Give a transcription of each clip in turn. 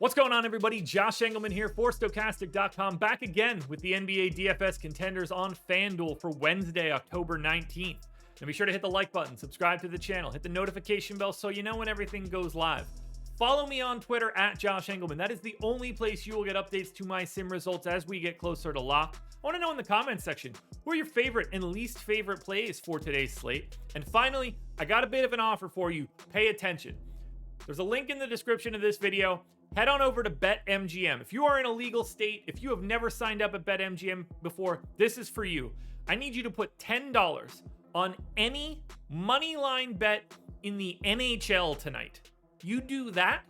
What's going on, everybody? Josh Engleman here for Stokastic.com, back again with the NBA DFS contenders on FanDuel for Wednesday, October 19th. And be sure to hit the like button, subscribe to the channel, hit the notification bell so you know when everything goes live. Follow me on Twitter at Josh Engleman. That is the only place you will get updates to my sim results as we get closer to lock. I want to know in the comments section, who are your favorite and least favorite plays for today's slate? And finally, I got a bit of an offer for you. Pay attention. There's a link in the description of this video. Head on over to BetMGM. If you are in a legal state, if you have never signed up at BetMGM before, this is for you. I need you to put $10 on any money line bet in the NHL tonight. You do that,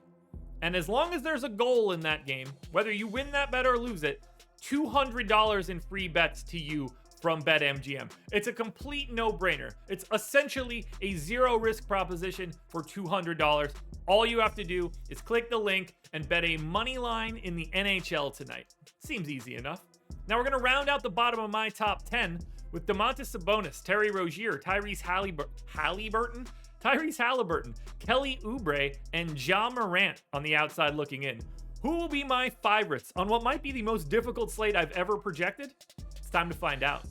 and as long as there's a goal in that game, whether you win that bet or lose it, $200 in free bets to you from BetMGM. It's a complete no-brainer. It's essentially a zero-risk proposition for $200. All you have to do is click the link and bet a money line in the NHL tonight. Seems easy enough. Now we're going to round out the bottom of my top 10 with Domantas Sabonis, Terry Rozier, Tyrese Halliburton, Kelly Oubre, and Ja Morant on the outside looking in. Who will be my favorites on what might be the most difficult slate I've ever projected? It's time to find out.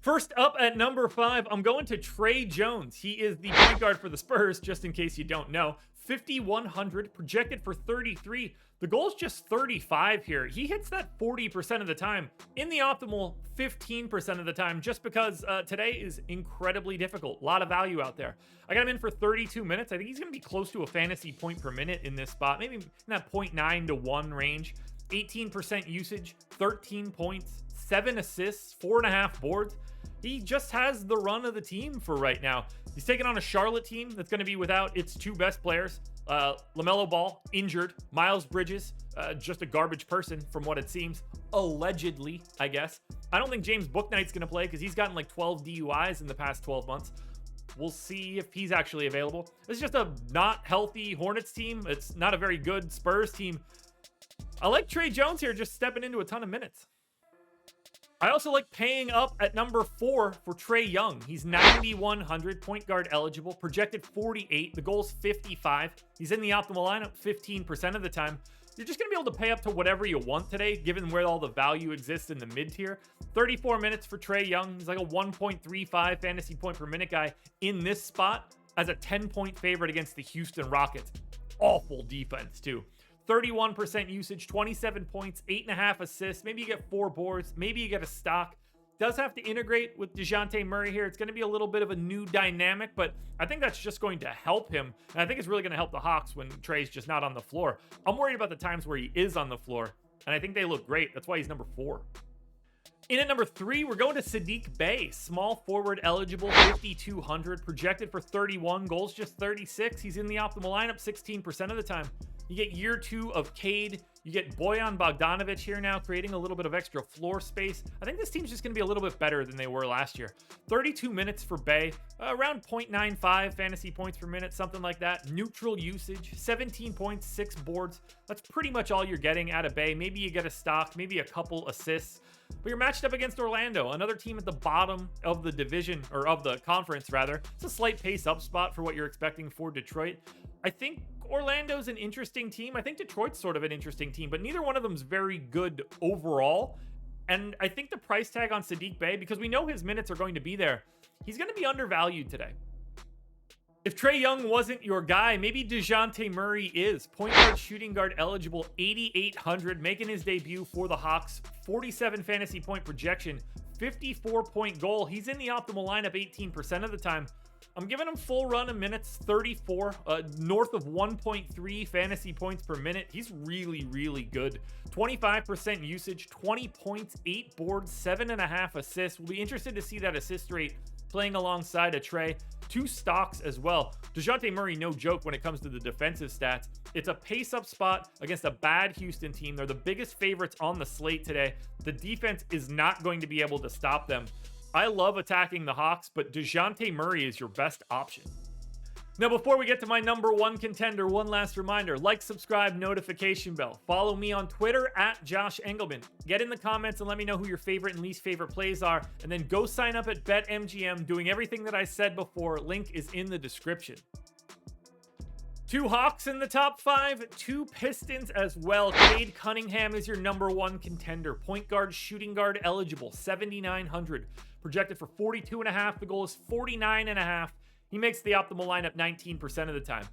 First up at number 5, I'm going to Trey Jones. He is the point guard for the Spurs, just in case you don't know. 5,100, projected for 33. The goal is just 35 here. He hits that 40% of the time, in the optimal 15% of the time, just because today is incredibly difficult. A lot of value out there. I got him in for 32 minutes. I think he's going to be close to a fantasy point per minute in this spot, maybe in that 0.9 to 1 range. 18% usage, 13 points, 7 assists, 4.5 boards. He just has the run of the team for right now. He's taking on a Charlotte team that's going to be without its two best players. LaMelo Ball, injured. Miles Bridges, just a garbage person from what it seems. Allegedly, I guess. I don't think James Bouknight's going to play because he's gotten like 12 DUIs in the past 12 months. We'll see if he's actually available. It's just a not healthy Hornets team. It's not a very good Spurs team. I like Trey Jones here just stepping into a ton of minutes. I also like paying up at number 4 for Trey Young. He's 9,100, point guard eligible, projected 48. The goal's 55. He's in the optimal lineup 15% of the time. You're just going to be able to pay up to whatever you want today, given where all the value exists in the mid tier. 34 minutes for Trey Young. He's like a 1.35 fantasy point per minute guy in this spot as a 10-point favorite against the Houston Rockets. Awful defense, too. 31% usage, 27 points, 8.5 assists. Maybe you get 4 boards. Maybe you get a stock. Does have to integrate with Dejounte Murray here. It's going to be a little bit of a new dynamic, but I think that's just going to help him. And I think it's really going to help the Hawks when Trey's just not on the floor. I'm worried about the times where he is on the floor, and I think they look great. That's why he's number 4. In at number 3, we're going to Sadiq Bay. Small forward eligible, 5,200, projected for 31, goals just 36. He's in the optimal lineup 16% of the time. You get year 2 of Cade. You get Bojan Bogdanovic here now, creating a little bit of extra floor space. I think this team's just going to be a little bit better than they were last year. 32 minutes for Bay, around 0.95 fantasy points per minute, something like that. Neutral usage, 17 points, 6 boards. That's pretty much all you're getting out of Bay. Maybe you get a stock, maybe a couple assists. But you're matched up against Orlando, another team at the bottom of the division, or of the conference, rather. It's a slight pace up spot for what you're expecting for Detroit. I think Orlando's an interesting team. I think Detroit's sort of an interesting team, but neither one of them's very good overall. And I think the price tag on Sadiq Bay, because we know his minutes are going to be there, he's going to be undervalued today. If Trey Young wasn't your guy, maybe Dejounte Murray is. Point guard, shooting guard eligible, 8,800, making his debut for the Hawks. 47 fantasy point projection, 54-point goal. He's in the optimal lineup 18% of the time. I'm giving him full run of minutes, 34, north of 1.3 fantasy points per minute. He's really, really good. 25% usage, 20 points, 8 boards, 7.5 assists. We'll be interested to see that assist rate playing alongside a Trey. 2 stocks as well. Dejounte Murray, no joke when it comes to the defensive stats. It's a pace-up spot against a bad Houston team. They're the biggest favorites on the slate today. The defense is not going to be able to stop them. I love attacking the Hawks, but Dejounte Murray is your best option. Now, before we get to my number 1 contender, one last reminder: like, subscribe, notification bell. Follow me on Twitter at Josh Engleman. Get in the comments and let me know who your favorite and least favorite plays are. And then go sign up at BetMGM, doing everything that I said before. Link is in the description. 2 Hawks in the top 5, 2 Pistons as well. Cade Cunningham is your number 1 contender. Point guard, shooting guard eligible, 7,900. Projected for 42.5. The goal is 49.5. He makes the optimal lineup 19% of the time.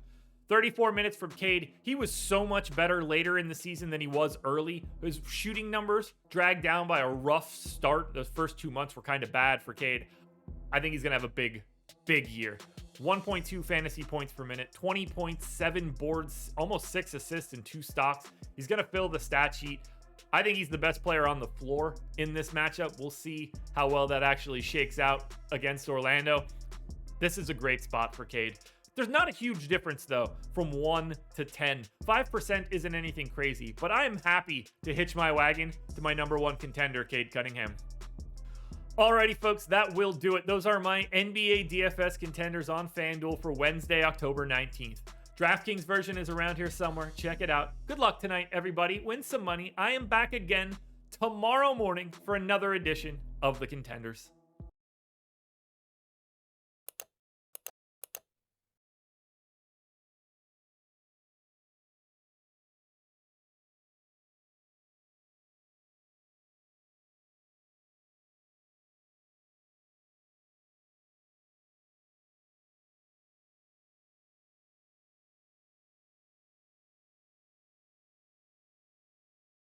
34 minutes from Cade. He was so much better later in the season than he was early. His shooting numbers dragged down by a rough start. Those first 2 months were kind of bad for Cade. I think he's going to have a big year. 1.2 fantasy points per minute, 20.7 boards, almost 6 assists and 2 stocks. He's going to fill the stat sheet. I think he's the best player on the floor in this matchup. We'll see how well that actually shakes out against Orlando. This is a great spot for Cade. There's not a huge difference, though, from 1 to 10. 5% isn't anything crazy, but I am happy to hitch my wagon to my number 1 contender, Cade Cunningham. Alrighty, folks, that will do it. Those are my NBA DFS contenders on FanDuel for Wednesday, October 19th. DraftKings version is around here somewhere. Check it out. Good luck tonight, everybody. Win some money. I am back again tomorrow morning for another edition of the Contenders.